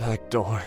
Back door.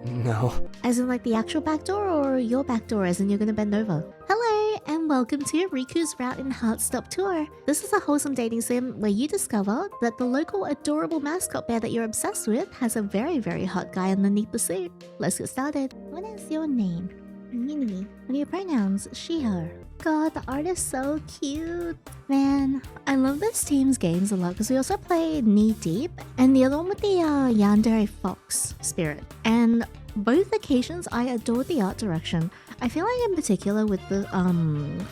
No. As in like the actual back door, or your back door as in you're gonna bend over? Hello, and welcome to RIKU's Route in Heartstop Tour. This is a wholesome dating sim where you discover that the local adorable mascot bear that you're obsessed with has a very, very hot guy underneath the suit. Let's get started. What is your name? Minnie. What are your pronouns? She, her. God, the art is so cute. Man, I love this team's games a lot because we also play Knee Deep and the other one with the Yandere Fox spirit. And both occasions I adore the art direction. I feel like in particular with the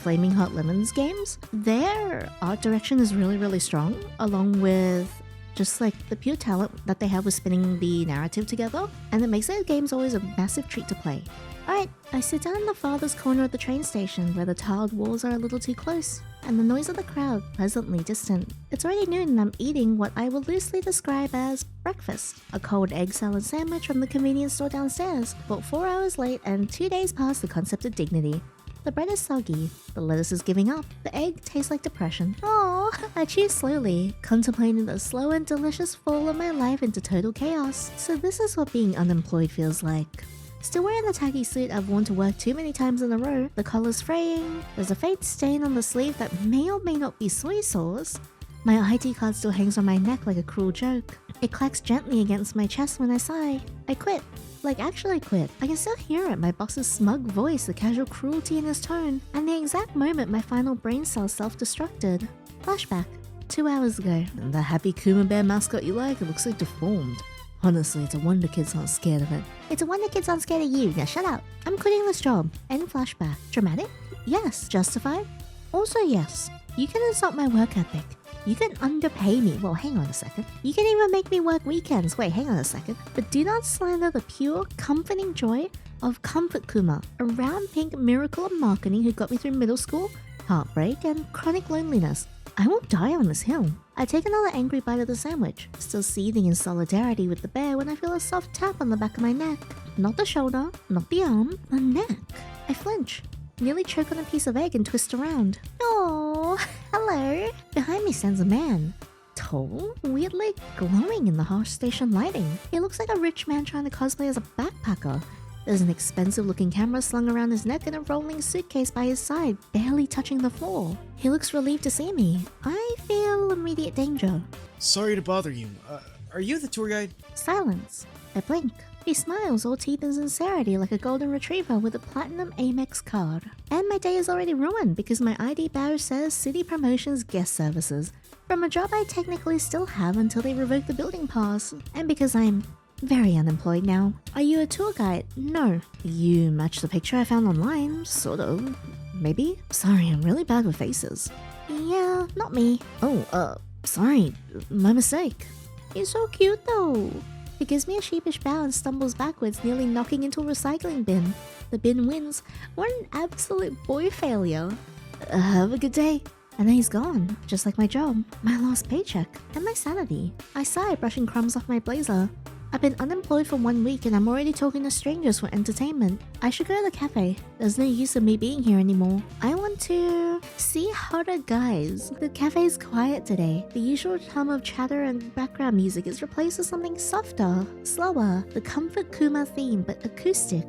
Flaming Hot Lemons games, their art direction is really, really strong, along with just like the pure talent that they have with spinning the narrative together, and it makes their games always a massive treat to play. Alright, I sit down in the farthest corner of the train station where the tiled walls are a little too close, and the noise of the crowd pleasantly distant. It's already noon and I'm eating what I will loosely describe as breakfast. A cold egg salad sandwich from the convenience store downstairs, bought 4 hours late and 2 days past the concept of dignity. The bread is soggy, the lettuce is giving up, the egg tastes like depression. Aww, I chew slowly, contemplating the slow and delicious fall of my life into total chaos. So this is what being unemployed feels like. Still wearing the tacky suit I've worn to work too many times in a row, the collar's fraying, there's a faint stain on the sleeve that may or may not be soy sauce. My ID card still hangs on my neck like a cruel joke. It clacks gently against my chest when I sigh. I quit. Like actually quit. I can still hear it, my boss's smug voice, the casual cruelty in his tone, and the exact moment my final brain cell self-destructed. Flashback. 2 hours ago. And the happy Kuma bear mascot you like, it looks so deformed. Honestly, it's a wonder kids aren't scared of it. It's a wonder kids aren't scared of you. Now shut up. I'm quitting this job. End flashback. Dramatic? Yes. Justified? Also yes. You can insult my work ethic. You can underpay me. Well, hang on a second. You can even make me work weekends. Wait, hang on a second. But do not slander the pure, comforting joy of Comfort Kuma, a round pink miracle of marketing who got me through middle school, heartbreak, and chronic loneliness. I won't die on this hill. I take another angry bite of the sandwich, still seething in solidarity with the bear when I feel a soft tap on the back of my neck. Not the shoulder, not the arm, the neck. I flinch, nearly choke on a piece of egg and twist around. Oh, hello. Behind me stands a man. Tall, weirdly glowing in the harsh station lighting. He looks like a rich man trying to cosplay as a backpacker. There's an expensive-looking camera slung around his neck and a rolling suitcase by his side, barely touching the floor. He looks relieved to see me. I feel immediate danger. Sorry to bother you. Are you the tour guide? Silence. I blink. He smiles, all teeth and sincerity, like a golden retriever with a platinum Amex card. And my day is already ruined because my ID badge says City Promotions Guest Services, from a job I technically still have until they revoke the building pass. And because I'm very unemployed now. Are you a tour guide? No. You match the picture I found online, sort of. Maybe? Sorry, I'm really bad with faces. Yeah, not me. Oh, sorry, my mistake. You're so cute though. He gives me a sheepish bow and stumbles backwards, nearly knocking into a recycling bin. The bin wins. What an absolute boy failure. Have a good day. And then he's gone, just like my job, my last paycheck, and my sanity. I sigh, brushing crumbs off my blazer. I've been unemployed for 1 week and I'm already talking to strangers for entertainment. I should go to the cafe. There's no use of me being here anymore. I want to see hotter guys. The cafe's quiet today. The usual hum of chatter and background music is replaced with something softer, slower. The Comfort Kuma theme, but acoustic.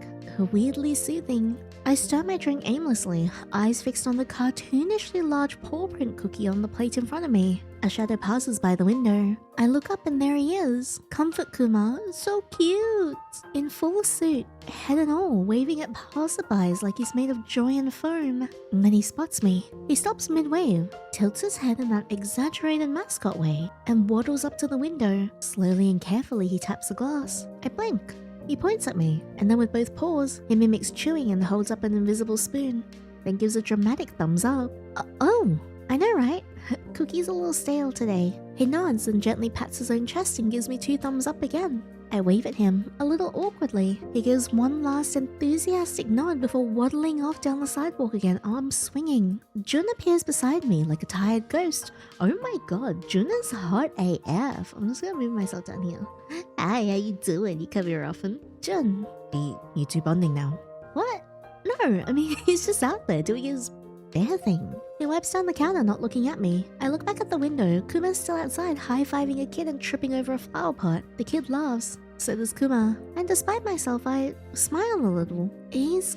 Weirdly soothing. I stir my drink aimlessly, eyes fixed on the cartoonishly large paw print cookie on the plate in front of me. A shadow passes by the window. I look up and there he is. Comfort Kuma, so cute! In full suit, head and all, waving at passerbys like he's made of joy and foam. And then he spots me. He stops mid-wave, tilts his head in that exaggerated mascot way, and waddles up to the window. Slowly and carefully he taps the glass. I blink. He points at me, and then with both paws, he mimics chewing and holds up an invisible spoon, then gives a dramatic thumbs up. Oh, I know, right? Cookie's a little stale today. He nods and gently pats his own chest and gives me 2 thumbs up again. I wave at him, a little awkwardly. He gives one last enthusiastic nod before waddling off down the sidewalk again, arms swinging. Jun appears beside me like a tired ghost. Oh my god, Jun is hot AF. I'm just gonna move myself down here. Hi, how you doing? You come here often? Jun. You two bonding now? What? No, I mean, he's just out there doing his bear thing. He wipes down the counter, not looking at me. I look back at the window. Kuma's still outside, high-fiving a kid and tripping over a flower pot. The kid laughs. So does Kuma. And despite myself, I smile a little. He's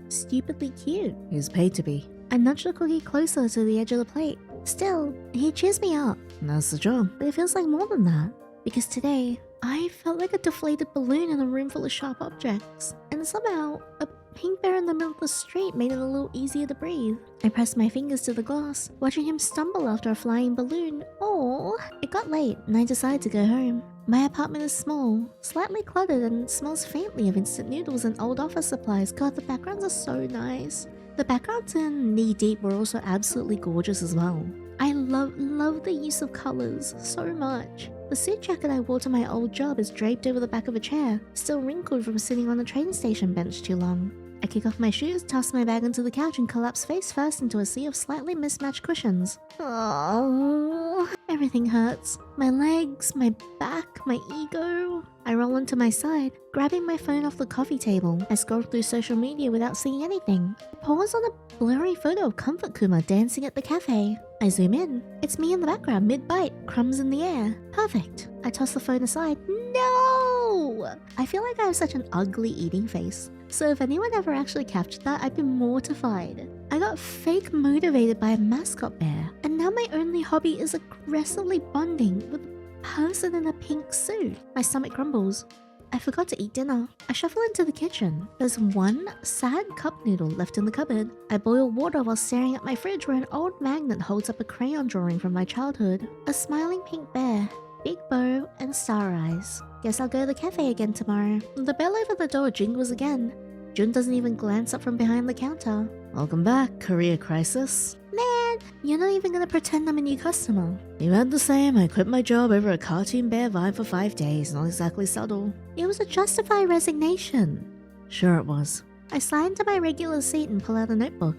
stupidly cute. He's paid to be. I nudge the cookie closer to the edge of the plate. Still, he cheers me up. That's the job. But it feels like more than that. Because today, I felt like a deflated balloon in a room full of sharp objects. And somehow, a pink bear in the middle of the street made it a little easier to breathe. I pressed my fingers to the glass, watching him stumble after a flying balloon. Oh, it got late, and I decided to go home. My apartment is small, slightly cluttered, and smells faintly of instant noodles and old office supplies. God, the backgrounds are so nice. The backgrounds in Knee Deep were also absolutely gorgeous as well. I love the use of colors so much. The suit jacket I wore to my old job is draped over the back of a chair, still wrinkled from sitting on the train station bench too long. I kick off my shoes, toss my bag onto the couch, and collapse face first into a sea of slightly mismatched cushions. Oh, everything hurts. My legs, my back, my ego. I roll onto my side, grabbing my phone off the coffee table. I scroll through social media without seeing anything. I pause on a blurry photo of Comfort Kuma dancing at the cafe. I zoom in. It's me in the background, mid-bite, crumbs in the air. Perfect. I toss the phone aside. No! I feel like I have such an ugly eating face. So if anyone ever actually captured that, I'd be mortified. I got fake motivated by a mascot bear, and now my only hobby is aggressively bonding with a person in a pink suit. My stomach grumbles. I forgot to eat dinner. I shuffle into the kitchen. There's one sad cup noodle left in the cupboard. I boil water while staring at my fridge where an old magnet holds up a crayon drawing from my childhood. A smiling pink bear, big bow, and star eyes. Guess I'll go to the cafe again tomorrow. The bell over the door jingles again. Jun doesn't even glance up from behind the counter. Welcome back, career crisis. Man, you're not even gonna pretend I'm a new customer. You had the same. I quit my job over a cartoon bear vibe for 5 days. Not exactly subtle. It was a justified resignation. Sure it was. I slide into my regular seat and pull out a notebook.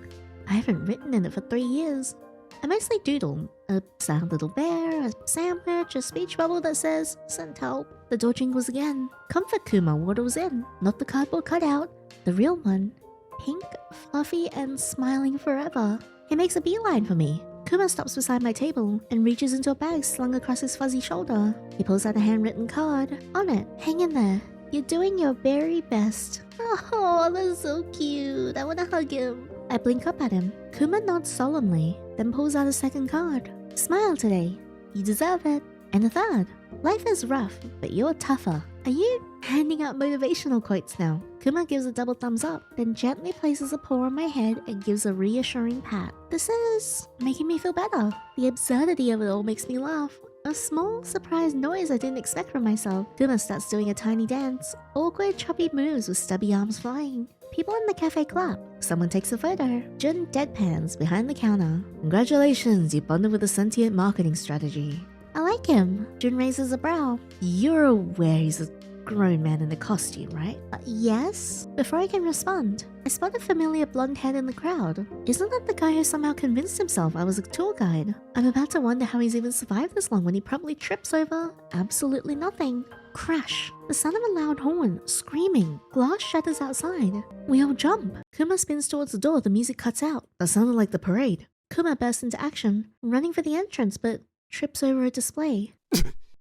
I haven't written in it for 3 years. I mostly doodle. A sad little bear, a sandwich, a speech bubble that says, "Send help." The door jingles again. Comfort Kuma waddles in. Not the cardboard cutout. The real one. Pink, fluffy, and smiling forever. He makes a beeline for me. Kuma stops beside my table and reaches into a bag slung across his fuzzy shoulder. He pulls out a handwritten card. On it, hang in there. You're doing your very best. Oh, that's so cute. I want to hug him. I blink up at him. Kuma nods solemnly, then pulls out a second card. Smile today. You deserve it. And a third. Life is rough, but you're tougher. Are you handing out motivational quotes now? Kuma gives a double thumbs up, then gently places a paw on my head and gives a reassuring pat. This is making me feel better. The absurdity of it all makes me laugh. A small, surprised noise I didn't expect from myself. Kuma starts doing a tiny dance. Awkward, choppy moves with stubby arms flying. People in the cafe clap. Someone takes a photo. Jun deadpans behind the counter. Congratulations, you bonded with a sentient marketing strategy. I like him. Jun raises a brow. You're aware he's a grown man in a costume, right? Yes? Before I can respond, I spot a familiar blonde head in the crowd. Isn't that the guy who somehow convinced himself I was a tour guide? I'm about to wonder how he's even survived this long when he promptly trips over absolutely nothing. Crash. The sound of a loud horn, screaming. Glass shatters outside. We all jump. Kuma spins towards the door. The music cuts out. That sounded like the parade. Kuma bursts into action, running for the entrance, but trips over a display.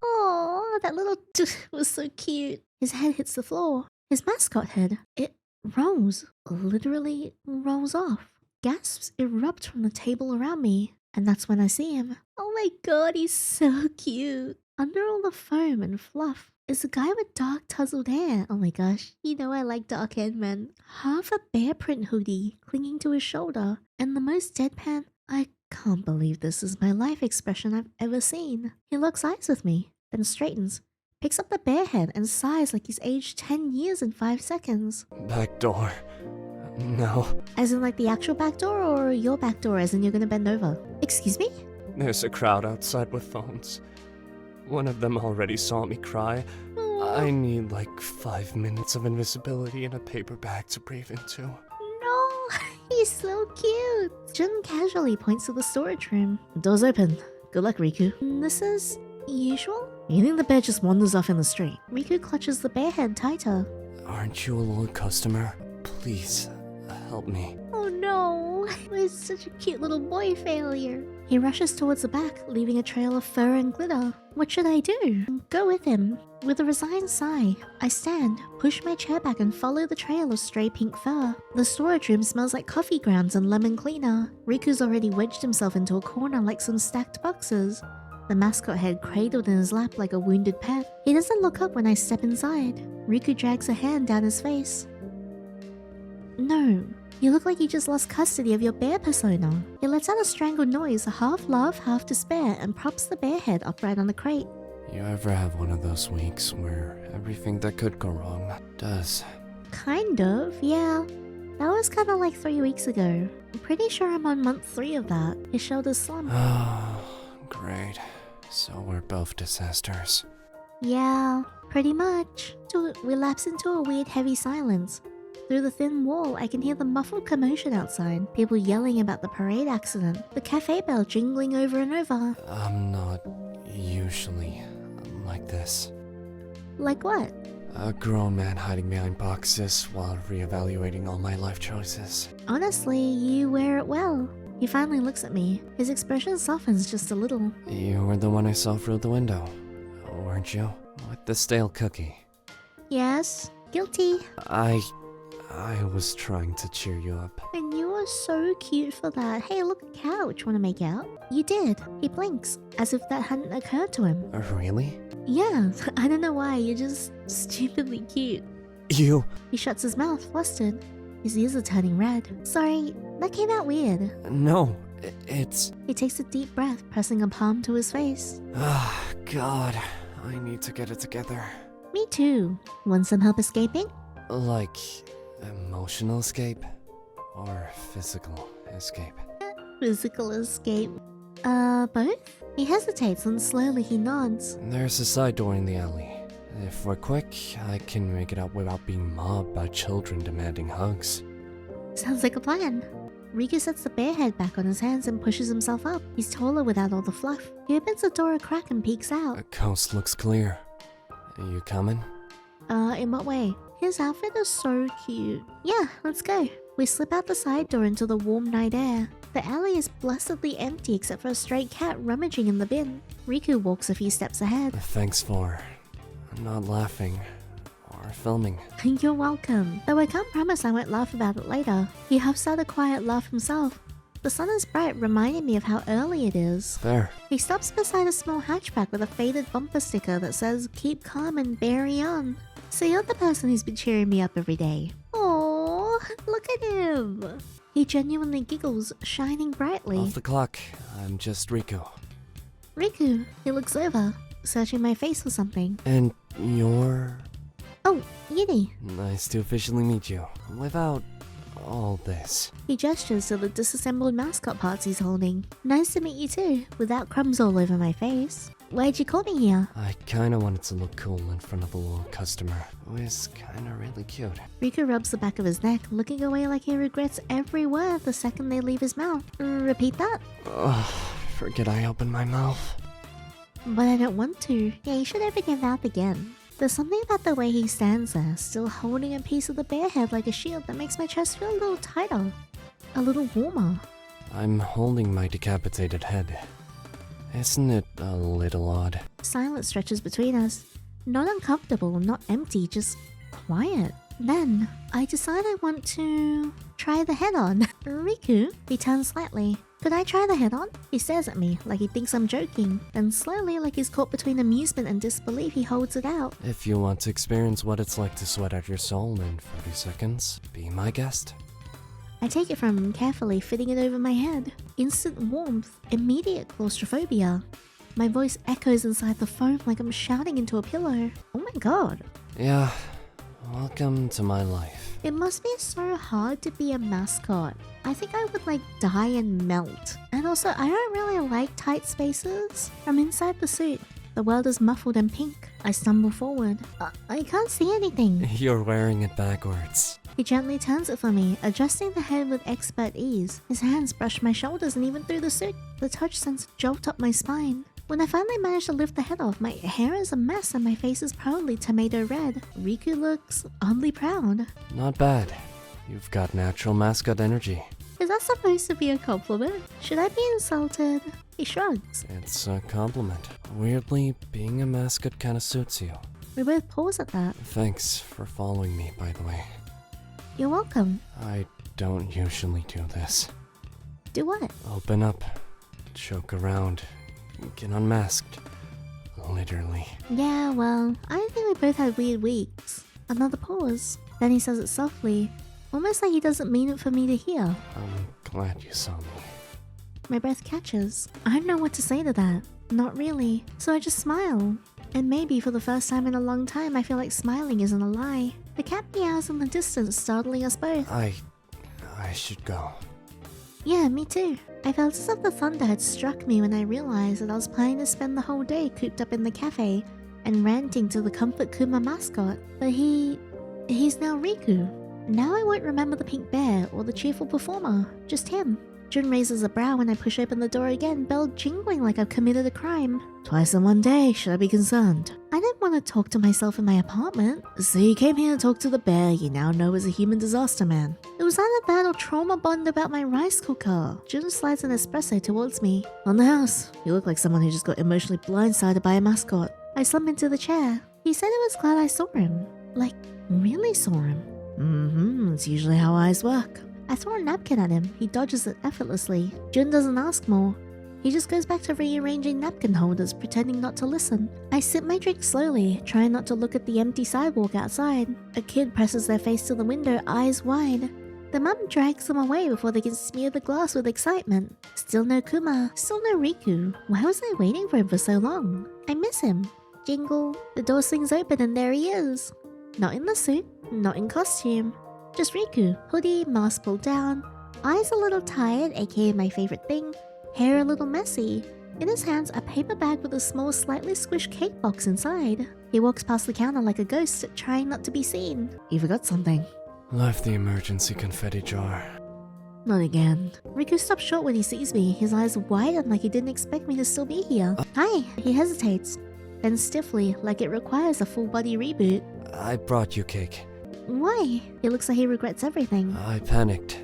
Oh, that little was so cute. His head hits the floor. His mascot head. It rolls. Literally rolls off. Gasps erupt from the table around me. And that's when I see him. Oh my god, he's so cute. Under all the foam and fluff is a guy with dark tousled hair. Oh my gosh, you know I like dark haired men. Half a bear print hoodie clinging to his shoulder. And the most deadpan, I can't believe this is my life expression I've ever seen. He locks eyes with me, then straightens, picks up the bear head and sighs like he's aged 10 years in 5 seconds. Back door. No. As in like the actual back door, or your back door as in you're gonna bend over? Excuse me? There's a crowd outside with phones. One of them already saw me cry. Aww. I need like 5 minutes of invisibility in a paper bag to breathe into. No, he's so cute. Jun casually points to the storage room. The door's open. Good luck, Riku. This is usual? You think the bear just wanders off in the street? Riku clutches the bear head tighter. Aren't you a old customer? Please, help me. Oh no. no! He's such a cute little boy failure. He rushes towards the back, leaving a trail of fur and glitter. What should I do? Go with him. With a resigned sigh, I stand, push my chair back and follow the trail of stray pink fur. The storage room smells like coffee grounds and lemon cleaner. Riku's already wedged himself into a corner like some stacked boxes. The mascot head cradled in his lap like a wounded pet. He doesn't look up when I step inside. Riku drags a hand down his face. No, you look like you just lost custody of your bear persona. He lets out a strangled noise, half laugh, half despair, and props the bear head upright on the crate. You ever have one of those weeks where everything that could go wrong does? Kind of, yeah. That was kind of like 3 weeks ago. I'm pretty sure I'm on month 3 of that. His shoulders slump. Oh, great. So we're both disasters. Yeah, pretty much. We lapse into a weird heavy silence. Through the thin wall, I can hear the muffled commotion outside. People yelling about the parade accident. The cafe bell jingling over and over. I'm not usually like this. Like what? A grown man hiding behind boxes while reevaluating all my life choices. Honestly, you wear it well. He finally looks at me. His expression softens just a little. You were the one I saw through the window, weren't you? With the stale cookie. Yes, guilty. I was trying to cheer you up. And you were so cute for that. Hey, look, a couch. Wanna make out? You did. He blinks, as if that hadn't occurred to him. Really? Yeah, I don't know why. You're just stupidly cute. You... He shuts his mouth, flustered. His ears are turning red. Sorry, that came out weird. No, it's... He takes a deep breath, pressing a palm to his face. Ah, God. I need to get it together. Me too. Want some help escaping? Like... emotional escape? Or physical escape? Physical escape. Both? He hesitates and slowly he nods. There's a side door in the alley. If we're quick, I can make it out without being mobbed by children demanding hugs. Sounds like a plan. Riku sets the bear head back on his hands and pushes himself up. He's taller without all the fluff. He opens the door a crack and peeks out. The coast looks clear. Are you coming? In what way? His outfit is so cute. Yeah, let's go. We slip out the side door into the warm night air. The alley is blessedly empty except for a stray cat rummaging in the bin. Riku walks a few steps ahead. Thanks for not laughing or filming. You're welcome. Though I can't promise I won't laugh about it later. He huffs out a quiet laugh himself. The sun is bright, reminding me of how early it is. There. He stops beside a small hatchback with a faded bumper sticker that says, "Keep calm and bury on." So you're the person who's been cheering me up every day. Aww, look at him. He genuinely giggles, shining brightly. Off the clock. I'm just Riku. Riku, he looks over, searching my face for something. And you're... Oh, Yinny. Nice to officially meet you. Without all this. He gestures to the disassembled mascot parts he's holding. Nice to meet you too, without crumbs all over my face. Why'd you call me here? I kinda wanted to look cool in front of a little customer who is kinda really cute. Riku rubs the back of his neck, looking away like he regrets every word the second they leave his mouth. Repeat that? Ugh, forget I opened my mouth. But I don't want to. Yeah, you should open your mouth again. There's something about the way he stands there, still holding a piece of the bear head like a shield that makes my chest feel a little tighter. A little warmer. I'm holding my decapitated head. Isn't it a little odd? Silence stretches between us. Not uncomfortable, not empty, just quiet. Then, I decide I want to try the head on. Riku, he turns slightly. Could I try the head on? He stares at me like he thinks I'm joking. Then slowly, like he's caught between amusement and disbelief, he holds it out. If you want to experience what it's like to sweat out your soul in 30 seconds, be my guest. I take it from him carefully, fitting it over my head. Instant warmth, immediate claustrophobia. My voice echoes inside the foam like I'm shouting into a pillow. Oh my god. Yeah, welcome to my life. It must be so hard to be a mascot. I think I would like die and melt. And also, I don't really like tight spaces. From inside the suit, the world is muffled in pink. I stumble forward. I can't see anything. You're wearing it backwards. He gently turns it for me, adjusting the head with expert ease. His hands brush my shoulders and even through the suit. The touch sends a jolt up my spine. When I finally manage to lift the head off, my hair is a mess and my face is proudly tomato red. Riku looks oddly proud. Not bad. You've got natural mascot energy. Is that supposed to be a compliment? Should I be insulted? He shrugs. It's a compliment. Weirdly, being a mascot kinda suits you. We both pause at that. Thanks for following me, by the way. You're welcome. I don't usually do this. Do what? Open up, joke around, get unmasked. Literally. Yeah, well, I think we both had weird weeks. Another pause. Then he says it softly, almost like he doesn't mean it for me to hear. I'm glad you saw me. My breath catches. I don't know what to say to that. Not really. So I just smile. And maybe for the first time in a long time, I feel like smiling isn't a lie. The cat meows in the distance, startling us both. I should go. Yeah, me too. I felt as if the thunder had struck me when I realized that I was planning to spend the whole day cooped up in the cafe and ranting to the Comfort Kuma mascot. But he's now Riku. Now I won't remember the pink bear or the cheerful performer, just him. Jun raises a brow when I push open the door again, bell jingling like I've committed a crime. Twice in one day, should I be concerned? I didn't want to talk to myself in my apartment. So you came here to talk to the bear you now know as a human disaster man. It was either that or trauma bond about my rice cooker. Jun slides an espresso towards me. On the house, you look like someone who just got emotionally blindsided by a mascot. I slump into the chair. He said he was glad I saw him. Like, really saw him. It's usually how eyes work. I throw a napkin at him. He dodges it effortlessly. Jun doesn't ask more. He just goes back to rearranging napkin holders, pretending not to listen. I sip my drink slowly, trying not to look at the empty sidewalk outside. A kid presses their face to the window, eyes wide. The mum drags them away before they can smear the glass with excitement. Still no Kuma, still no Riku. Why was I waiting for him for so long? I miss him. Jingle. The door swings open and there he is. Not in the suit, not in costume. Just Riku, hoodie, mask pulled down, eyes a little tired, aka my favorite thing, hair a little messy. In his hands, a paper bag with a small, slightly squished cake box inside. He walks past the counter like a ghost, trying not to be seen. You forgot something. Left the emergency confetti jar. Not again. Riku stops short when he sees me, his eyes widen like he didn't expect me to still be here. Hi, he hesitates. Then stiffly, like it requires a full body reboot. I brought you cake. Why? He looks like he regrets everything. I panicked.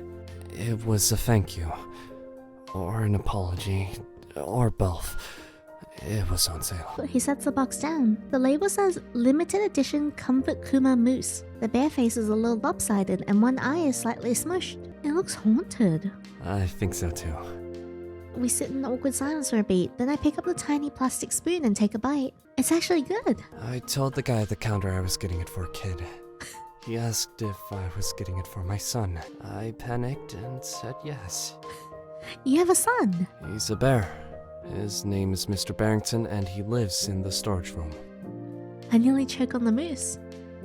It was a thank you. Or an apology. Or both. It was on sale. He sets the box down. The label says limited edition Comfort Kuma Mousse. The bear face is a little lopsided and one eye is slightly smushed. It looks haunted. I think so too. We sit in awkward silence for a beat, then I pick up the tiny plastic spoon and take a bite. It's actually good. I told the guy at the counter I was getting it for a kid. He asked if I was getting it for my son. I panicked and said yes. You have a son? He's a bear. His name is Mr. Barrington and he lives in the storage room. I nearly choke on the mousse.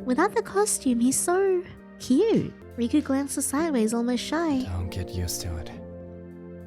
Without the costume, he's so cute. Riku glances sideways, almost shy. Don't get used to it.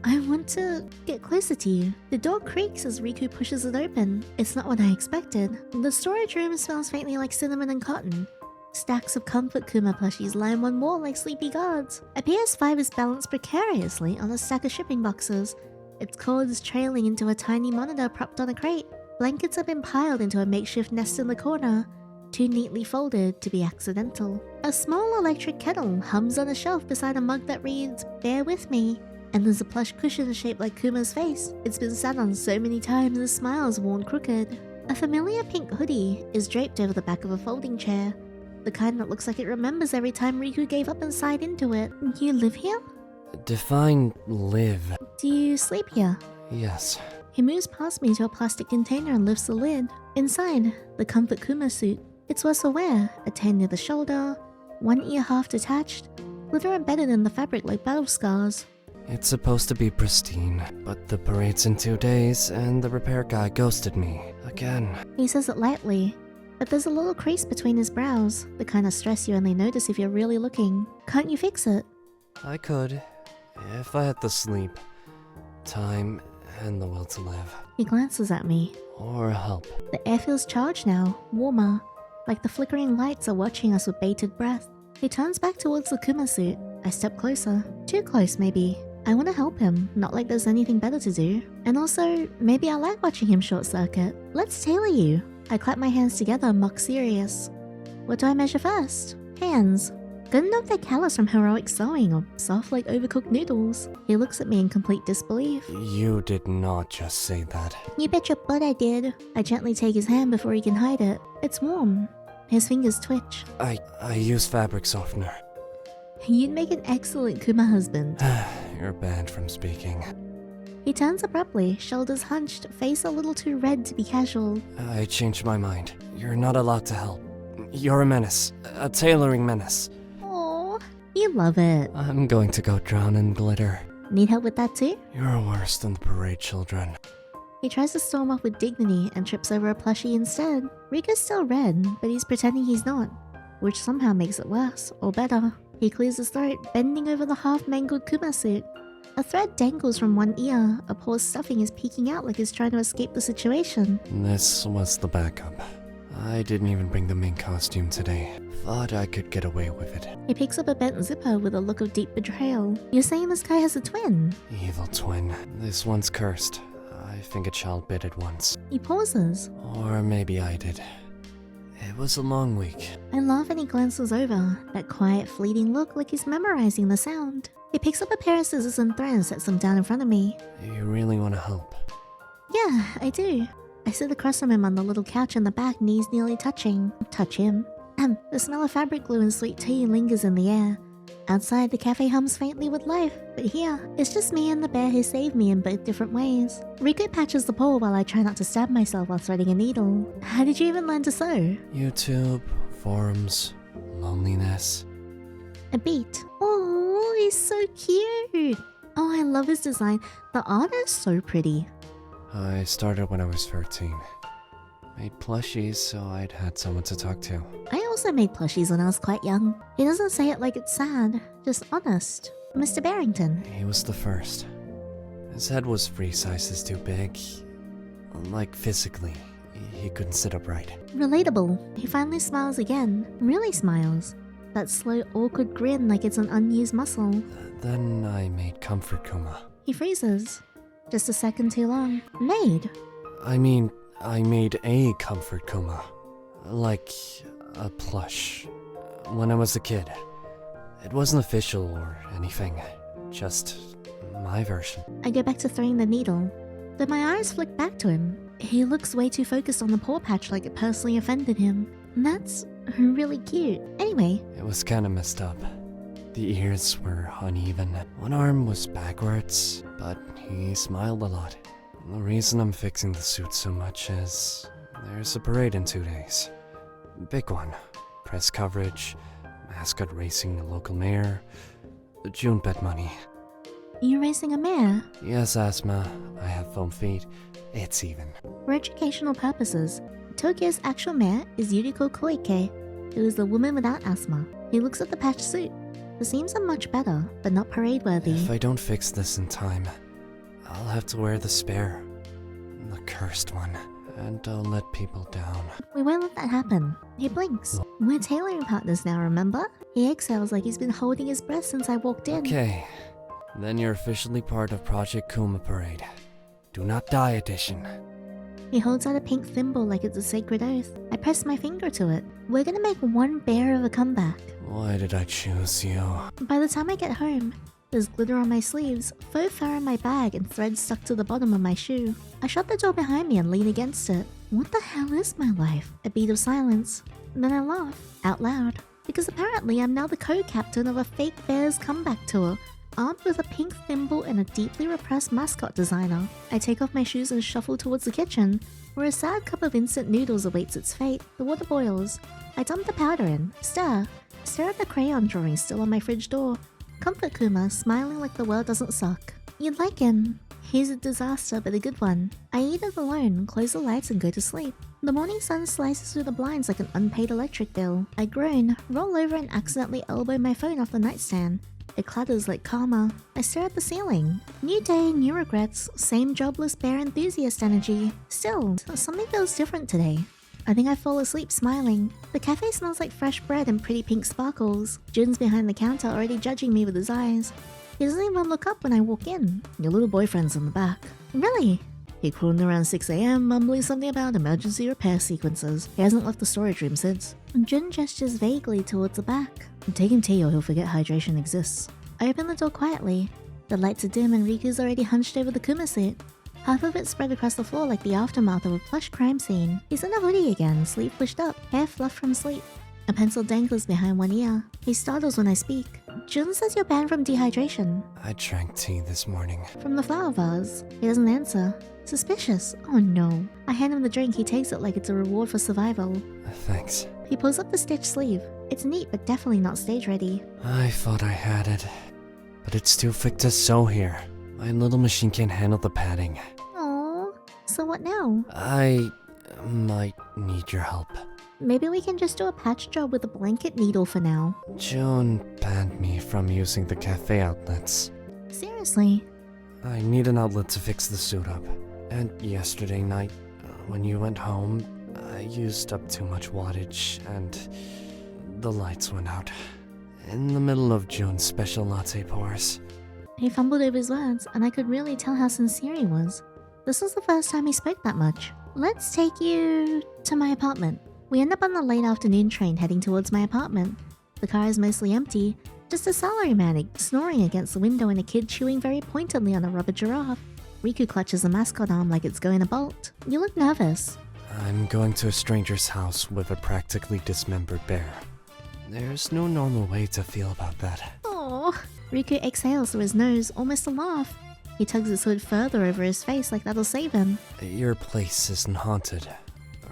I want to get closer to you. The door creaks as Riku pushes it open. It's not what I expected. The storage room smells faintly like cinnamon and cotton. Stacks of Comfort Kuma plushies line one wall like sleepy guards. A PS5 is balanced precariously on a stack of shipping boxes, its cords trailing into a tiny monitor propped on a crate. Blankets have been piled into a makeshift nest in the corner, too neatly folded to be accidental. A small electric kettle hums on a shelf beside a mug that reads, "Bear with me." And there's a plush cushion shaped like Kuma's face. It's been sat on so many times the smile's worn crooked. A familiar pink hoodie is draped over the back of a folding chair. The kind that looks like it remembers every time Riku gave up and sighed into it. You live here? Define live. Do you sleep here? Yes. He moves past me to a plastic container and lifts the lid. Inside, the Comfort Kuma suit. It's worse for wear, a tan near the shoulder, one ear half detached, glitter embedded in the fabric like battle scars. It's supposed to be pristine, but the parade's in 2 days and the repair guy ghosted me. Again. He says it lightly, but there's a little crease between his brows, the kind of stress you only notice if you're really looking. Can't you fix it? I could, if I had the sleep, time, and the will to live. He glances at me. Or help. The air feels charged now, warmer, like the flickering lights are watching us with bated breath. He turns back towards the Kuma suit. I step closer. Too close, maybe. I want to help him, not like there's anything better to do. And also, maybe I like watching him short circuit. Let's tailor you. I clap my hands together, mock serious. What do I measure first? Hands. Gonna know if they're callous from heroic sewing or soft like overcooked noodles. He looks at me in complete disbelief. You did not just say that. You bet your butt I did. I gently take his hand before he can hide it. It's warm. His fingers twitch. I use fabric softener. You'd make an excellent Kuma husband. You're banned from speaking. He turns abruptly, shoulders hunched, face a little too red to be casual. I changed my mind. You're not allowed to help. You're a menace. A tailoring menace. Aww, you love it. I'm going to go drown in glitter. Need help with that too? You're worse than the parade children. He tries to storm off with dignity and trips over a plushie instead. Riku's still red, but he's pretending he's not, which somehow makes it worse, or better. He clears his throat, bending over the half-mangled Kuma suit. A thread dangles from one ear, a paw's stuffing is peeking out like he's trying to escape the situation. This was the backup. I didn't even bring the main costume today. Thought I could get away with it. He picks up a bent zipper with a look of deep betrayal. You're saying this guy has a twin? Evil twin. This one's cursed. I think a child bit it once. He pauses. Or maybe I did. It was a long week. I laugh and he glances over, that quiet, fleeting look like he's memorizing the sound. He picks up a pair of scissors and thread and sets them down in front of me. You really want to help? Yeah, I do. I sit across from him on the little couch in the back, knees nearly touching. Touch him. The smell of fabric glue and sweet tea lingers in the air. Outside, the cafe hums faintly with life, but here, it's just me and the bear who saved me in both different ways. Riku patches the paw while I try not to stab myself while threading a needle. How did you even learn to sew? YouTube, forums, loneliness. A beat. Oh, he's so cute. Oh, I love his design. The art is so pretty. I started when I was 13. Made plushies so I'd had someone to talk to. I also made plushies when I was quite young. He doesn't say it like it's sad, just honest. Mr. Barrington. He was the first. His head was 3 sizes too big. Like physically, he couldn't sit upright. Relatable. He finally smiles again. Really smiles. That slow, awkward grin like it's an unused muscle. Then I made Comfort Kuma. He freezes. Just a second too long. Made. I mean, I made a Comfort Kuma. Like a plush. When I was a kid. It wasn't official or anything. Just my version. I go back to throwing the needle. Then my eyes flick back to him. He looks way too focused on the paw patch like it personally offended him. And that's really cute. Anyway. It was kinda messed up. The ears were uneven. One arm was backwards, but he smiled a lot. The reason I'm fixing the suit so much is there's a parade in 2 days. Big one. Press coverage, mascot racing the local mayor, the June bet money. You're racing a mare? Yes, asthma. I have foam feet. It's even. For educational purposes, Tokyo's actual mayor is Yuriko Koike, who is the woman without asthma. He looks at the patched suit. The seams are much better, but not parade-worthy. If I don't fix this in time, I'll have to wear the spare. The cursed one. And I'll let people down. We won't let that happen. He blinks. We're tailoring partners now, remember? He exhales like he's been holding his breath since I walked in. Okay. Then you're officially part of Project Kuma Parade. Do not die edition. He holds out a pink thimble like it's a sacred oath. I press my finger to it. We're gonna make one bear of a comeback. Why did I choose you? By the time I get home, there's glitter on my sleeves, faux fur in my bag, and threads stuck to the bottom of my shoe. I shut the door behind me and lean against it. What the hell is my life? A beat of silence. Then I laugh, out loud, because apparently I'm now the co-captain of a fake bear's comeback tour, armed with a pink thimble and a deeply repressed mascot designer. I take off my shoes and shuffle towards the kitchen, where a sad cup of instant noodles awaits its fate. The water boils. I dump the powder in, stare at the crayon drawing still on my fridge door. Comfort Kuma, smiling like the world doesn't suck. You'd like him. He's a disaster, but a good one. I eat it alone, close the lights and go to sleep. The morning sun slices through the blinds like an unpaid electric bill. I groan, roll over and accidentally elbow my phone off the nightstand. It clatters like karma. I stare at the ceiling. New day, new regrets, same jobless bear enthusiast energy. Still, something feels different today. I think I fall asleep smiling. The cafe smells like fresh bread and pretty pink sparkles. Jun's behind the counter already judging me with his eyes. He doesn't even look up when I walk in. Your little boyfriend's in the back. Really? He crawled around 6 a.m, mumbling something about emergency repair sequences. He hasn't left the storage room since. Jun gestures vaguely towards the back. Take him tea or he'll forget hydration exists. I open the door quietly. The lights are dim and Riku's already hunched over the Kuma suit. Half of it spread across the floor like the aftermath of a plush crime scene. He's in a hoodie again, sleeve pushed up, hair fluffed from sleep. A pencil dangles behind one ear. He startles when I speak. Jun says you're banned from dehydration. I drank tea this morning. From the flower vase. He doesn't answer. Suspicious. Oh no. I hand him the drink, he takes it like it's a reward for survival. Thanks. He pulls up the stitched sleeve. It's neat, but definitely not stage ready. I thought I had it, but it's too thick to sew here. My little machine can't handle the padding. Aww. So what now? I might need your help. Maybe we can just do a patch job with a blanket needle for now. June banned me from using the cafe outlets. Seriously? I need an outlet to fix the suit up. And yesterday night, when you went home, I used up too much wattage and the lights went out. In the middle of June's special latte pours. He fumbled over his words, and I could really tell how sincere he was. This was the first time he spoke that much. Let's take you to my apartment. We end up on the late afternoon train heading towards my apartment. The car is mostly empty, just a salaryman snoring against the window and a kid chewing very pointedly on a rubber giraffe. Riku clutches the mascot arm like it's going to bolt. You look nervous. I'm going to a stranger's house with a practically dismembered bear. There's no normal way to feel about that. Aww. Riku exhales through his nose, almost a laugh. He tugs his hood further over his face like that'll save him. Your place isn't haunted,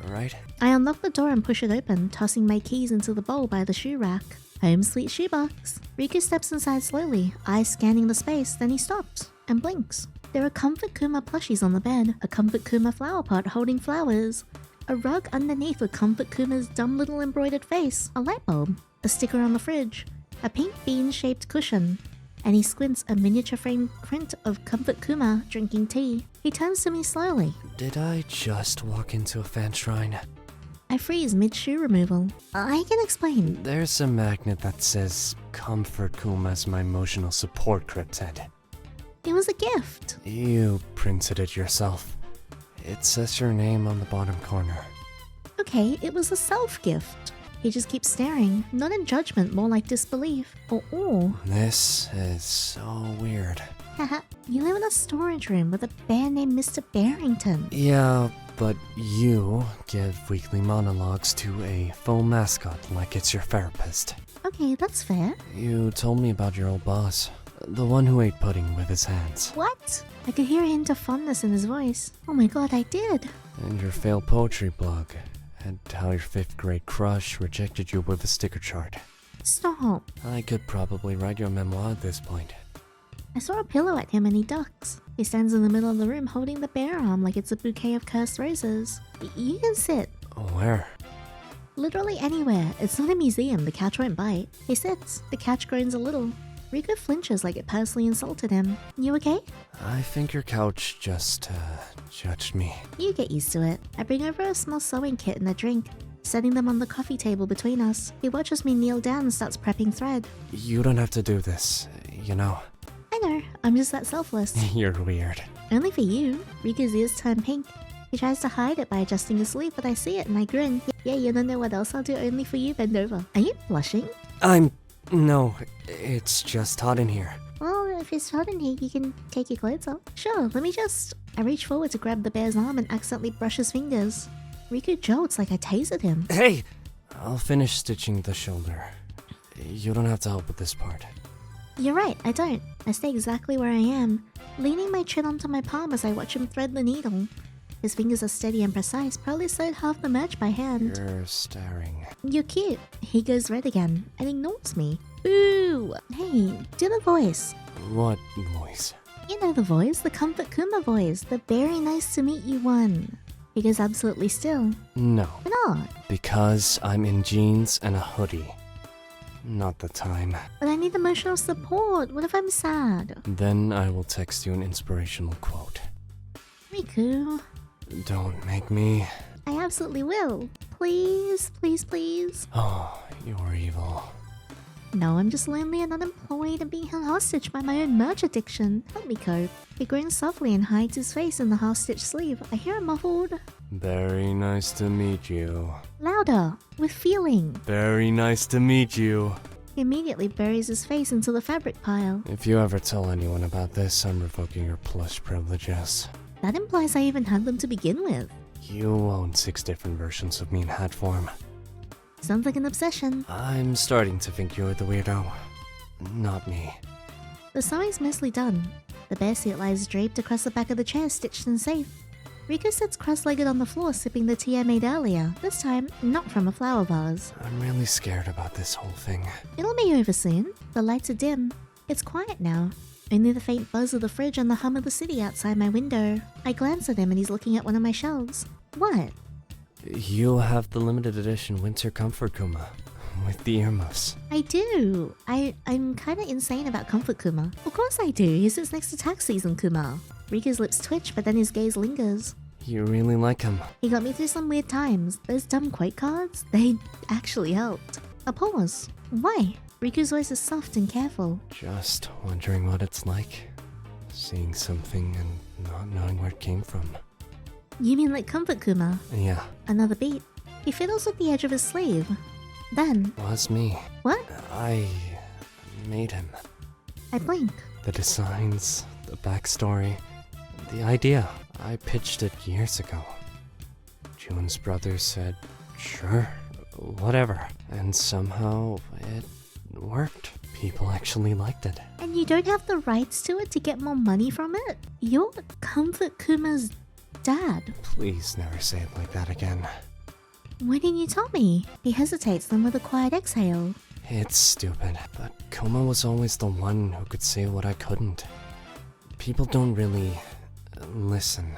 right? I unlock the door and push it open, tossing my keys into the bowl by the shoe rack. Home sweet shoebox. Riku steps inside slowly, eyes scanning the space, then he stops and blinks. There are Comfort Kuma plushies on the bed, a Comfort Kuma flower pot holding flowers, a rug underneath with Comfort Kuma's dumb little embroidered face, a light bulb, a sticker on the fridge, a pink bean-shaped cushion, and he squints a miniature frame print of Comfort Kuma drinking tea. He turns to me slowly. Did I just walk into a fan shrine? I freeze mid-shoe removal. I can explain. There's a magnet that says Comfort Kuma's my emotional support cryptid. It was a gift. You printed it yourself. It says your name on the bottom corner. Okay, it was a self-gift. He just keeps staring, not in judgment, more like disbelief, or awe. This is so weird. Haha, you live in a storage room with a bear named Mr. Barrington. Yeah, but you give weekly monologues to a faux mascot like it's your therapist. Okay, that's fair. You told me about your old boss, the one who ate pudding with his hands. What? I could hear a hint of fondness in his voice. Oh my god, I did. And your failed poetry blog, and how your 5th grade crush rejected you with a sticker chart. Stop. I could probably write your memoir at this point. I throw a pillow at him and he ducks. He stands in the middle of the room holding the bear arm like it's a bouquet of cursed roses. You can sit. Where? Literally anywhere. It's not a museum, the couch won't bite. He sits. The couch groans a little. Riku flinches like it personally insulted him. You okay? I think your couch just, judged me. You get used to it. I bring over a small sewing kit and a drink, setting them on the coffee table between us. He watches me kneel down and starts prepping thread. You don't have to do this, you know. I know, I'm just that selfless. You're weird. Only for you. Riku's ears turn pink. He tries to hide it by adjusting his sleeve, but I see it and I grin. Yeah, you don't know what else I'll do only for you, bend over. Are you blushing? No, it's just hot in here. Well, if it's hot in here, you can take your clothes off. Sure, let me just... I reach forward to grab the bear's arm and accidentally brush his fingers. Riku jolts like I tasered him. Hey! I'll finish stitching the shoulder. You don't have to help with this part. You're right, I don't. I stay exactly where I am, leaning my chin onto my palm as I watch him thread the needle. His fingers are steady and precise, probably sewed half the merch by hand. You're staring. You're cute. He goes red again and ignores me. Ooh! Hey, do the voice. What voice? You know the voice, the Comfort Kuma voice, the very nice to meet you one. He goes absolutely still. No. Why not? Because I'm in jeans and a hoodie. Not the time. But I need emotional support. What if I'm sad? Then I will text you an inspirational quote. Riku. Don't make me. I absolutely will. Please, please, please. Oh, you're evil. No, I'm just lonely and unemployed and being held hostage by my own merch addiction. Help me cope. He groans softly and hides his face in the half-stitched sleeve. I hear a muffled, Very nice to meet you. louder, with feeling. Very nice to meet you. He immediately buries his face into the fabric pile. If you ever tell anyone about this, I'm revoking your plush privileges. That implies I even had them to begin with. You own 6 different versions of me in hat form. Sounds like an obsession. I'm starting to think you're the weirdo. Not me. The sewing's mostly done. The bearsuit lies draped across the back of the chair, stitched and safe. Riku sits cross-legged on the floor, sipping the tea I made earlier. This time, not from a flower vase. I'm really scared about this whole thing. It'll be over soon. The lights are dim. It's quiet now. Only the faint buzz of the fridge and the hum of the city outside my window. I glance at him and he's looking at one of my shelves. What? You have the limited edition Winter Comfort Kuma with the earmuffs. I do. I'm kinda insane about Comfort Kuma. Of course I do. He sits next to tax season Kuma. Riku's lips twitch, but then his gaze lingers. You really like him. He got me through some weird times. Those dumb quake cards, they actually helped. A pause. Why? Riku's voice is soft and careful. Just wondering what it's like. Seeing something and not knowing where it came from. You mean like Comfort Kuma? Yeah, Another beat. He fiddles with the edge of his sleeve. Then, was me. what? I made him. I blink. The designs, the backstory, the idea. I pitched it years ago. June's brother said, sure, whatever. And somehow it worked. People actually liked it. And you don't have the rights to it to get more money from it? You're Comfort Kuma's dad. Please never say it like that again. Why didn't you tell me? He hesitates, then with a quiet exhale. It's stupid, but Kuma was always the one who could say what I couldn't. People don't really listen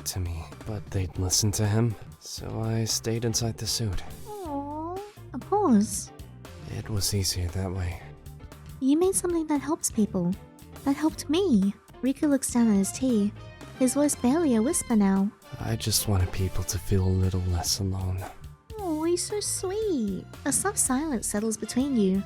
to me, but they'd listen to him, so I stayed inside the suit. Aww. A pause. It was easier that way. You made something that helps people. That helped me. Riku looks down at his tea. His voice barely a whisper now. I just wanted people to feel a little less alone. Oh, he's so sweet. A soft silence settles between you.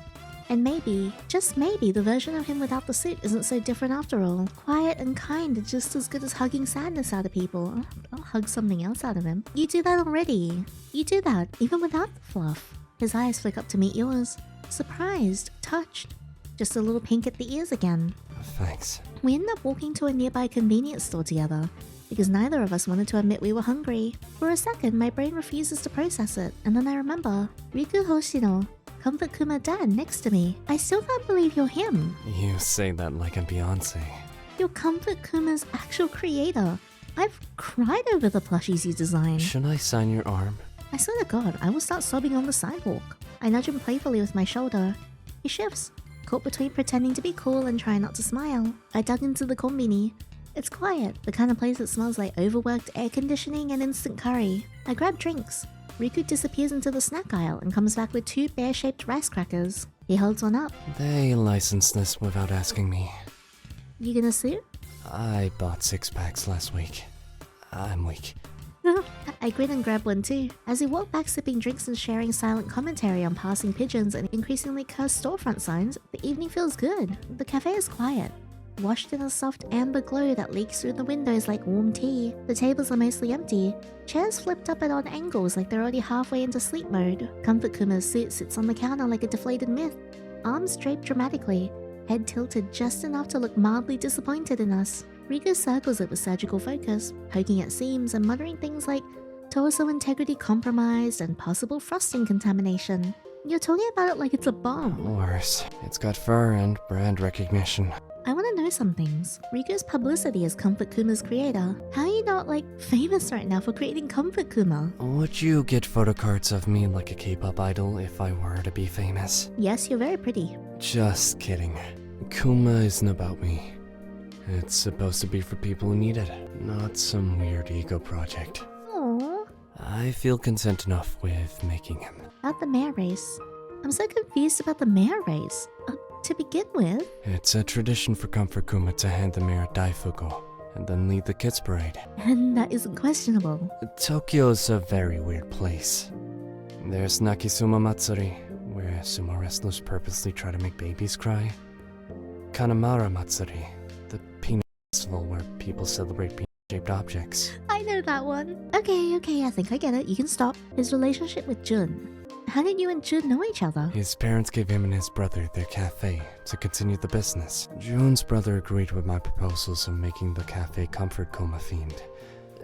And maybe, just maybe, the version of him without the suit isn't so different after all. Quiet and kind are just as good as hugging sadness out of people. I'll hug something else out of him. You do that already. You do that, even without the fluff. His eyes flick up to meet yours. Surprised, touched. Just a little pink at the ears again. Thanks. We ended up walking to a nearby convenience store together, because neither of us wanted to admit we were hungry. For a second, my brain refuses to process it, and then I remember. Riku Hoshino, Comfort Kuma dad next to me. I still can't believe you're him. You say that like a Beyonce. You're Comfort Kuma's actual creator. I've cried over the plushies you designed. Should I sign your arm? I swear to God, I will start sobbing on the sidewalk. I nudge him playfully with my shoulder. He shifts, caught between pretending to be cool and trying not to smile. I dug into the konbini. It's quiet, the kind of place that smells like overworked air conditioning and instant curry. I grab drinks. Riku disappears into the snack aisle and comes back with 2 bear-shaped rice crackers. He holds one up. They licensed this without asking me. You gonna sue? I bought 6 packs last week. I'm weak. I grin and grab one too. As we walk back sipping drinks and sharing silent commentary on passing pigeons and increasingly cursed storefront signs, the evening feels good. The cafe is quiet, washed in a soft amber glow that leaks through the windows like warm tea. The tables are mostly empty, chairs flipped up at odd angles like they're already halfway into sleep mode. Comfort Kuma's suit sits on the counter like a deflated myth, arms draped dramatically, head tilted just enough to look mildly disappointed in us. Riku circles it with surgical focus, poking at seams and muttering things like torso integrity compromised and possible frosting contamination. You're talking about it like it's a bomb. Worse, it's got fur and brand recognition. I want to know some things. Riku's publicity as Comfort Kuma's creator. How are you not, famous right now for creating Comfort Kuma? Would you get photocards of me like a K-pop idol if I were to be famous? Yes, you're very pretty. Just kidding. Kuma isn't about me. It's supposed to be for people who need it, not some weird ego project. Aww. I feel content enough with making him. About the mare race. I'm so confused about the mare race. To begin with, It's a tradition for Comfort Kuma to hand the mayor Daifuku, and then lead the kids' parade. and that isn't questionable. Tokyo's a very weird place. There's Nakisuma Matsuri, where sumo wrestlers purposely try to make babies cry. Kanamara Matsuri, the peanut festival where people celebrate peanut-shaped objects. I know that one. Okay, I think I get it. You can stop. His relationship with Jun. How did you and Jun know each other? His parents gave him and his brother their cafe to continue the business. Jun's brother agreed with my proposals of making the cafe comfort coma themed,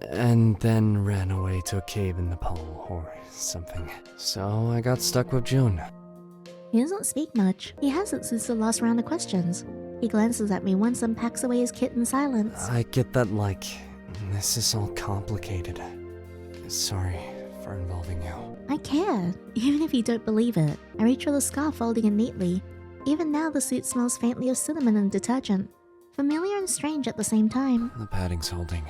and then ran away to a cave in Nepal or something. So I got stuck with Jun. He doesn't speak much. He hasn't since the last round of questions. He glances at me once and packs away his kit in silence. I get that, like, this is all complicated. Sorry for involving you. I care, even if you don't believe it. I reach for the scarf, folding it neatly. Even now, the suit smells faintly of cinnamon and detergent. Familiar and strange at the same time. The padding's holding.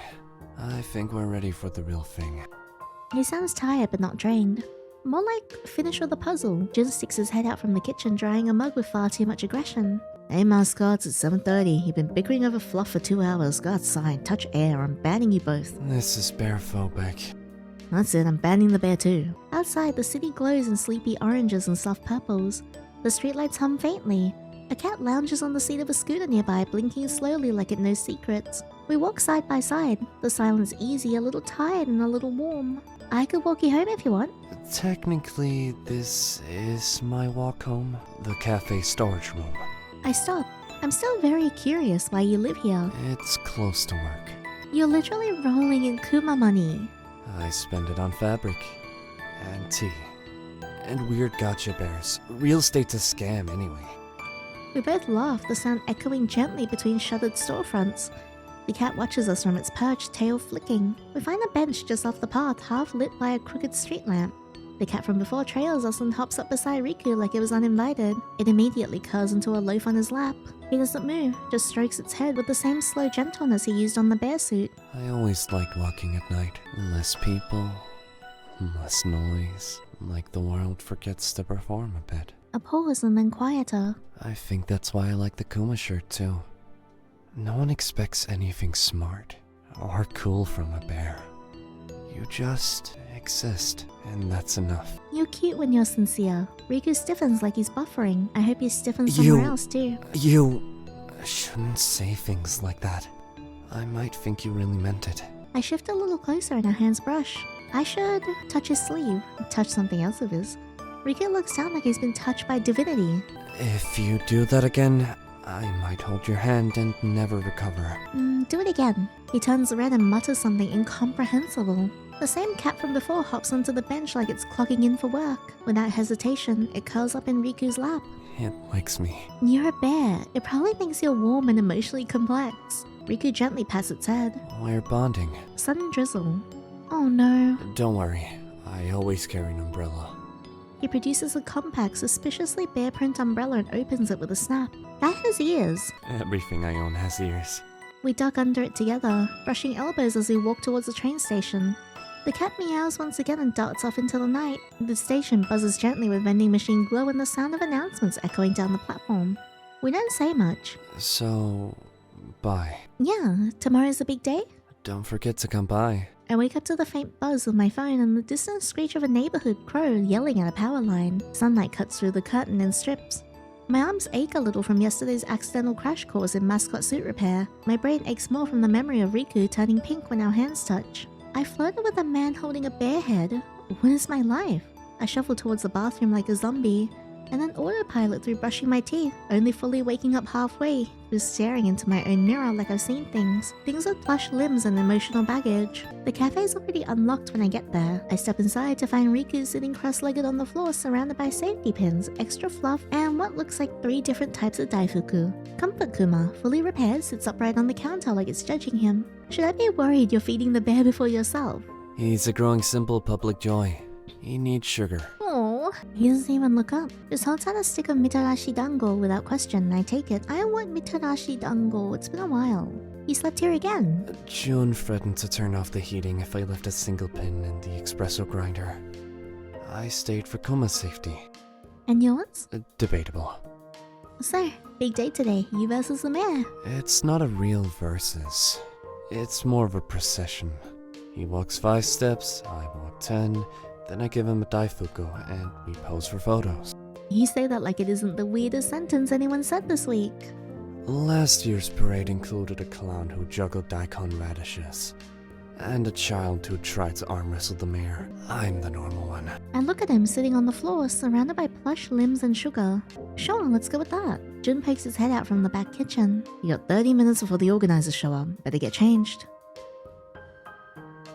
I think we're ready for the real thing. He sounds tired but not drained. More like finish with a puzzle. Jin sticks his head out from the kitchen, drying a mug with far too much aggression. Hey mascots, it's 7:30. You've been bickering over fluff for 2 hours. Go outside, touch air. I'm banning you both. This is bearphobic. That's it, I'm banning the bear too. Outside, the city glows in sleepy oranges and soft purples. The streetlights hum faintly. A cat lounges on the seat of a scooter nearby, blinking slowly like it knows secrets. We walk side by side, the silence easy, a little tired and a little warm. I could walk you home if you want. Technically, this is my walk home. The cafe storage room. I stop. I'm still very curious why you live here. It's close to work. You're literally rolling in Kuma money. I spend it on fabric, and tea, and weird gacha bears. Real estate's a scam anyway. We both laugh, the sound echoing gently between shuttered storefronts. The cat watches us from its perch, tail flicking. We find a bench just off the path, half lit by a crooked street lamp. The cat from before trails us and hops up beside RIKU like it was uninvited. It immediately curls into a loaf on his lap. He doesn't move, just strokes its head with the same slow gentleness he used on the bear suit. I always liked walking at night. Less people, less noise, like the world forgets to perform a bit. A pause and then quieter. I think that's why I like the Kuma shirt too. No one expects anything smart or cool from a bear. You just exist, and that's enough. You're cute when you're sincere. RIKU stiffens like he's buffering. I hope he stiffens somewhere else too. You shouldn't say things like that. I might think you really meant it. I shift a little closer and our hands brush. I should touch his sleeve, touch something else of his. RIKU looks down like he's been touched by divinity. If you do that again, I might hold your hand and never recover. Do it again. He turns red and mutters something incomprehensible. The same cat from before hops onto the bench like it's clocking in for work. Without hesitation, it curls up in Riku's lap. It likes me. You're a bear. It probably thinks you're warm and emotionally complex. RIKU gently pats its head. We're bonding. Sudden drizzle. Oh no. Don't worry, I always carry an umbrella. He produces a compact, suspiciously bear print umbrella and opens it with a snap. That has ears. Everything I own has ears. We duck under it together, brushing elbows as we walk towards the train station. The cat meows once again and darts off into the night. The station buzzes gently with vending machine glow and the sound of announcements echoing down the platform. We don't say much. So, bye. Yeah, tomorrow's a big day? Don't forget to come by. I wake up to the faint buzz of my phone and the distant screech of a neighborhood crow yelling at a power line. Sunlight cuts through the curtain in strips. My arms ache a little from yesterday's accidental crash course in mascot suit repair. My brain aches more from the memory of RIKU turning pink when our hands touch. I flirted with a man holding a bear head. What is my life? I shuffle towards the bathroom like a zombie, and then autopilot through brushing my teeth, only fully waking up halfway, through staring into my own mirror like I've seen things with plush limbs and emotional baggage. The cafe's already unlocked when I get there. I step inside to find Riku sitting cross-legged on the floor surrounded by safety pins, extra fluff, and what looks like 3 different types of daifuku. Comfort Kuma, fully repaired, sits upright on the counter like it's judging him. Should I be worried you're feeding the bear before yourself? He's a growing symbol of public joy. He needs sugar. Oh, he doesn't even look up. Just holds out a stick of mitarashi dango without question. I take it. I want mitarashi dango. It's been a while. You slept here again. June threatened to turn off the heating if I left a single pin in the espresso grinder. I stayed for Kuma's safety. And yours? Debatable. So, big day today. You versus the mayor. It's not a real versus. It's more of a procession. He walks 5 steps, I walk 10, then I give him a daifuku and we pose for photos. You say that like it isn't the weirdest sentence anyone said this week. Last year's parade included a clown who juggled daikon radishes, and a child who tried to arm wrestle the mayor. I'm the normal one. And look at him sitting on the floor, surrounded by plush limbs and sugar. Sure, let's go with that. Jun pokes his head out from the back kitchen. You got 30 minutes before the organizers show up. Better get changed.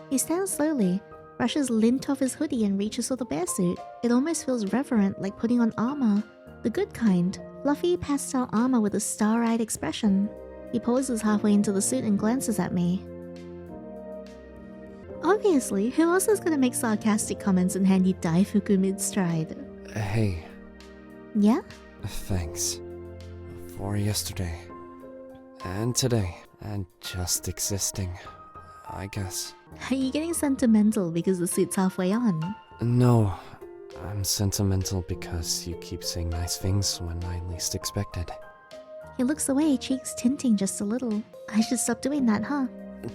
He stands slowly, brushes lint off his hoodie and reaches for the bear suit. It almost feels reverent, like putting on armor. The good kind. Fluffy pastel armor with a star-eyed expression. He pauses halfway into the suit and glances at me. Obviously, who else is gonna make sarcastic comments and hand you daifuku mid-stride? Hey, Yeah? thanks. For yesterday. And today. And just existing, I guess. Are you getting sentimental because the suit's halfway on? No, I'm sentimental because you keep saying nice things when I least expect it. He looks away, cheeks tinting just a little. I should stop doing that, huh?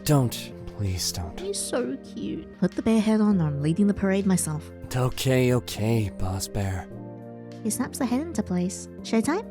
Don't. Please don't. He's so cute. Put the bear head on, or I'm leading the parade myself. Okay, Boss Bear. He snaps the head into place. Showtime?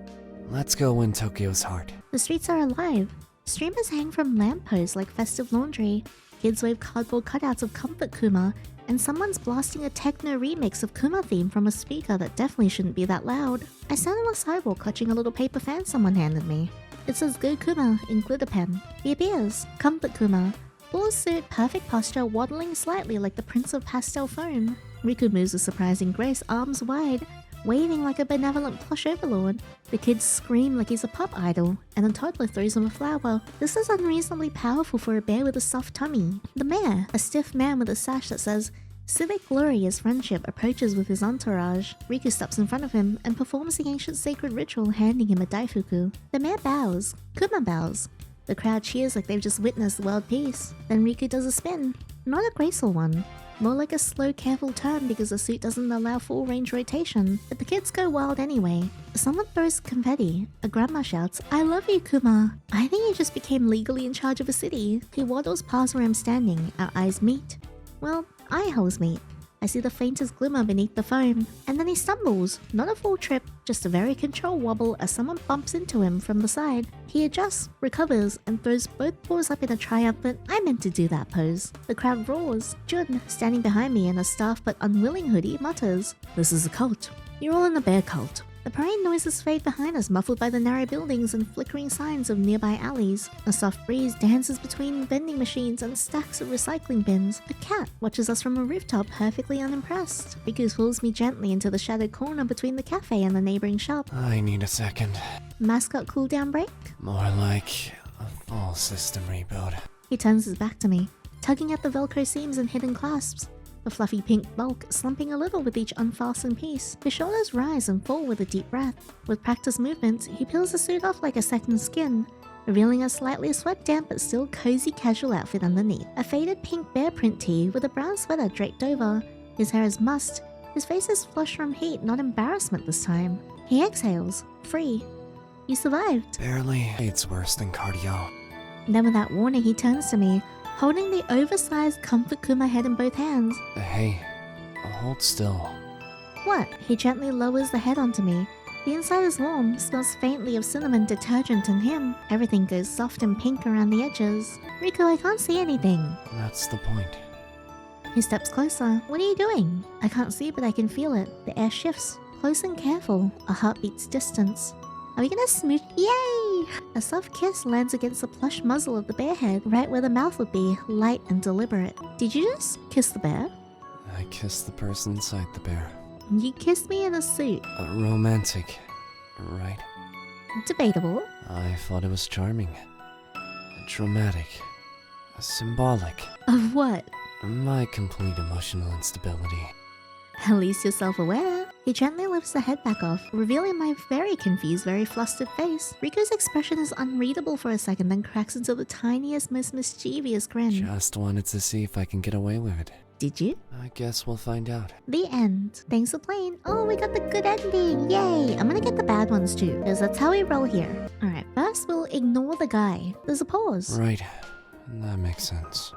Let's go win Tokyo's heart. The streets are alive. Streamers hang from lampposts like festive laundry. Kids wave cardboard cutouts of Comfort Kuma, and someone's blasting a techno remix of Kuma theme from a speaker that definitely shouldn't be that loud. I stand on the sidewalk clutching a little paper fan someone handed me. It says Go Kuma in glitter pen. He appears. Comfort Kuma. Full suit, perfect posture, waddling slightly like the Prince of Pastel Foam. Riku moves with surprising grace, arms wide, waving like a benevolent plush overlord. The kids scream like he's a pop idol, and a toddler throws him a flower. This is unreasonably powerful for a bear with a soft tummy. The mayor, a stiff man with a sash that says, Civic Glory as Friendship, approaches with his entourage. Riku steps in front of him and performs the ancient sacred ritual, handing him a daifuku. The mayor bows. Kuma bows. The crowd cheers like they've just witnessed world peace. Then Riku does a spin. Not a graceful one. More like a slow, careful turn because the suit doesn't allow full range rotation. But the kids go wild anyway. Someone throws confetti. A grandma shouts, I love you, Kuma. I think he just became legally in charge of a city. He waddles past where I'm standing. Our eyes meet. Well, eye holes meet. I see the faintest glimmer beneath the foam. And then he stumbles. Not a full trip, just a very controlled wobble as someone bumps into him from the side. He adjusts, recovers, and throws both paws up in a triumphant, I meant to do that pose. The crowd roars. Jun, standing behind me in a staff but unwilling hoodie, mutters, This is a cult. You're all in the bear cult. The parade noises fade behind us, muffled by the narrow buildings and flickering signs of nearby alleys. A soft breeze dances between vending machines and stacks of recycling bins. A cat watches us from a rooftop, perfectly unimpressed. Riku pulls me gently into the shadowed corner between the cafe and the neighboring shop. I need a second. Mascot cooldown break? More like a full system reboot. He turns his back to me, tugging at the Velcro seams and hidden clasps. The fluffy pink bulk slumping a little with each unfastened piece. His shoulders rise and fall with a deep breath. With practiced movements, he peels the suit off like a second skin, revealing a slightly sweat-damp but still cozy casual outfit underneath. A faded pink bear print tee with a brown sweater draped over. His hair is mussed. His face is flushed from heat, not embarrassment this time. He exhales, free. You survived. Barely. It's worse than cardio. Then without warning, he turns to me, holding the oversized Comfort Kuma head in both hands. Hey, hold still. What? He gently lowers the head onto me. The inside is warm, smells faintly of cinnamon, detergent, and him. Everything goes soft and pink around the edges. Riku, I can't see anything. That's the point. He steps closer. What are you doing? I can't see, but I can feel it. The air shifts, close and careful. A heartbeat's distance. Are we gonna smooch? Yay! A soft kiss lands against the plush muzzle of the bear head, right where the mouth would be, light and deliberate. Did you just kiss the bear? I kissed the person inside the bear. You kissed me in a suit. Romantic, right? Debatable. I thought it was charming. Dramatic. Symbolic. Of what? My complete emotional instability. At least you're self-aware. He gently lifts the head back off, revealing my very confused, very flustered face. Riku's expression is unreadable for a second, then cracks into the tiniest, most mischievous grin. Just wanted to see if I can get away with it. Did you? I guess we'll find out. The end. Thanks for playing. Oh, we got the good ending. Yay! I'm gonna get the bad ones too, because that's how we roll here. Alright, first we'll ignore the guy. There's a pause. Right. That makes sense.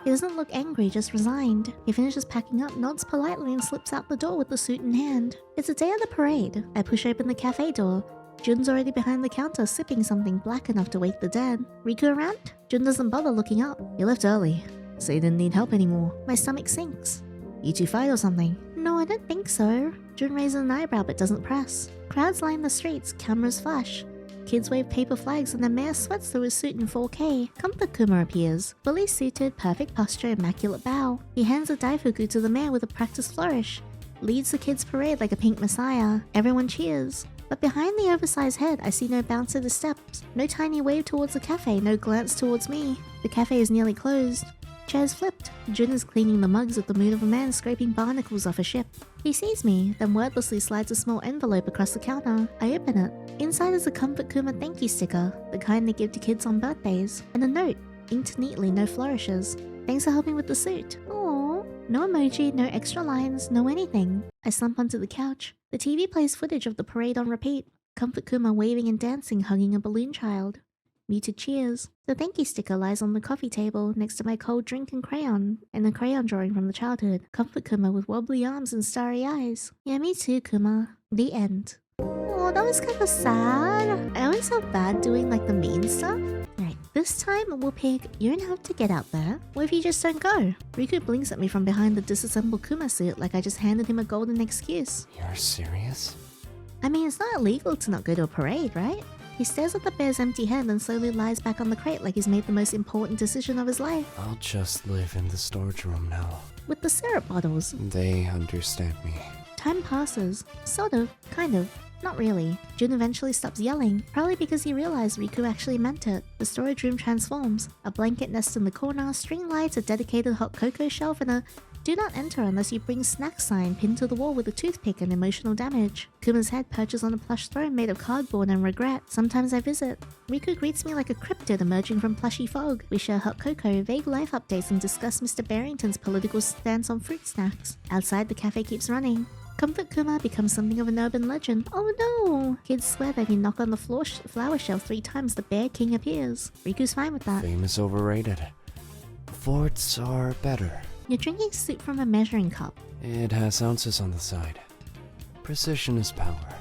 He doesn't look angry, just resigned. He finishes packing up, nods politely, and slips out the door with the suit in hand. It's the day of the parade. I push open the cafe door. Jun's already behind the counter, sipping something black enough to wake the dead. Riku around? Jun doesn't bother looking up. You left early, so you didn't need help anymore. My stomach sinks. You two fight or something? No, I don't think so. Jun raises an eyebrow but doesn't press. Crowds line the streets, cameras flash. Kids wave paper flags and the mayor sweats through his suit in 4K. Comfort Kuma appears. Fully suited, perfect posture, immaculate bow. He hands a daifuku to the mayor with a practiced flourish. Leads the kids' parade like a pink messiah. Everyone cheers. But behind the oversized head, I see no bounce of the steps. No tiny wave towards the cafe, no glance towards me. The cafe is nearly closed. Chairs flipped. Jun is cleaning the mugs with the mood of a man scraping barnacles off a ship. He sees me, then wordlessly slides a small envelope across the counter. I open it. Inside is a Comfort Kuma thank you sticker, the kind they give to kids on birthdays, and a note, inked neatly, no flourishes. Thanks for helping with the suit. Aww. No emoji, no extra lines, no anything. I slump onto the couch. The TV plays footage of the parade on repeat. Comfort Kuma waving and dancing, hugging a balloon child. Muted cheers. The thank you sticker lies on the coffee table next to my cold drink and a crayon drawing from the childhood. Comfort Kuma with wobbly arms and starry eyes. Yeah, me too, Kuma. The end. Oh, that was kind of sad. I always felt bad doing like the mean stuff. Alright, this time we'll pick you don't have to get out there. What if you just don't go? Riku blinks at me from behind the disassembled Kuma suit like I just handed him a golden excuse. You're serious? I mean, it's not illegal to not go to a parade, right? He stares at the bear's empty head and slowly lies back on the crate like he's made the most important decision of his life. I'll just live in the storage room now. With the syrup bottles. They understand me. Time passes. Sort of. Kind of. Not really. Jun eventually stops yelling, probably because he realized Riku actually meant it. The storage room transforms. A blanket nest in the corner, string lights, a dedicated hot cocoa shelf, and a do not enter unless you bring snack sign pinned to the wall with a toothpick and emotional damage. Kuma's head perches on a plush throne made of cardboard and regret. Sometimes I visit. Riku greets me like a cryptid emerging from plushy fog. We share hot cocoa, vague life updates, and discuss Mr. Barrington's political stance on fruit snacks. Outside, the cafe keeps running. Comfort Kuma becomes something of an urban legend. Oh no! Kids swear that if you knock on the flower shelf 3 times, the Bear King appears. Riku's fine with that. Fame is overrated. Forts are better. You're drinking soup from a measuring cup. It has ounces on the side. Precision is power.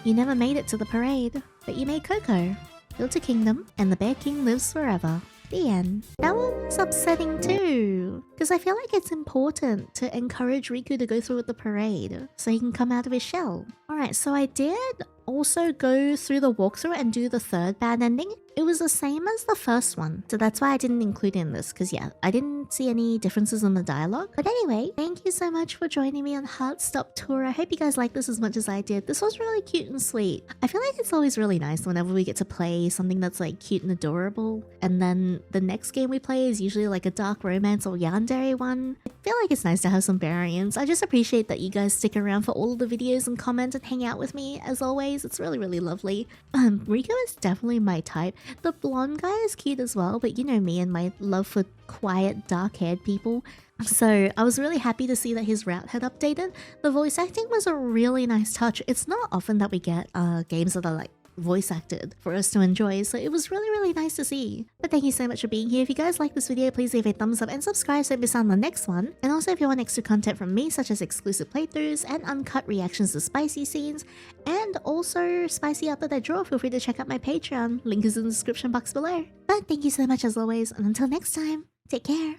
You never made it to the parade, but you made cocoa. Built a kingdom, and the Bear King lives forever. The end. That one was upsetting too, because I feel like it's important to encourage Riku to go through with the parade so he can come out of his shell. Alright, so I did also go through the walkthrough and do the third bad ending. It was the same as the first one, so that's why I didn't include it in this, because yeah, I didn't see any differences in the dialogue. But anyway, thank you so much for joining me on Heartstop Tour. I hope you guys liked this as much as I did. This was really cute and sweet. I feel like it's always really nice whenever we get to play something that's like cute and adorable, and then the next game we play is usually like a dark romance or yandere one. I feel like it's nice to have some variants. I just appreciate that you guys stick around for all of the videos and comment and hang out with me as always. It's really, really lovely. Riku is definitely my type. The blonde guy is cute as well, but you know me and my love for quiet, dark-haired people. So I was really happy to see that his route had updated. The voice acting was a really nice touch. It's not often that we get games that are like voice acted for us to enjoy, so it was really, really nice to see. But thank you so much for being here. If you guys like this video, please leave a thumbs up and subscribe so you don't miss out on the next one. And also if you want extra content from me, such as exclusive playthroughs and uncut reactions to spicy scenes, and also spicy art that I draw, feel free to check out my Patreon. Link is in the description box below. But thank you so much as always, and until next time, take care.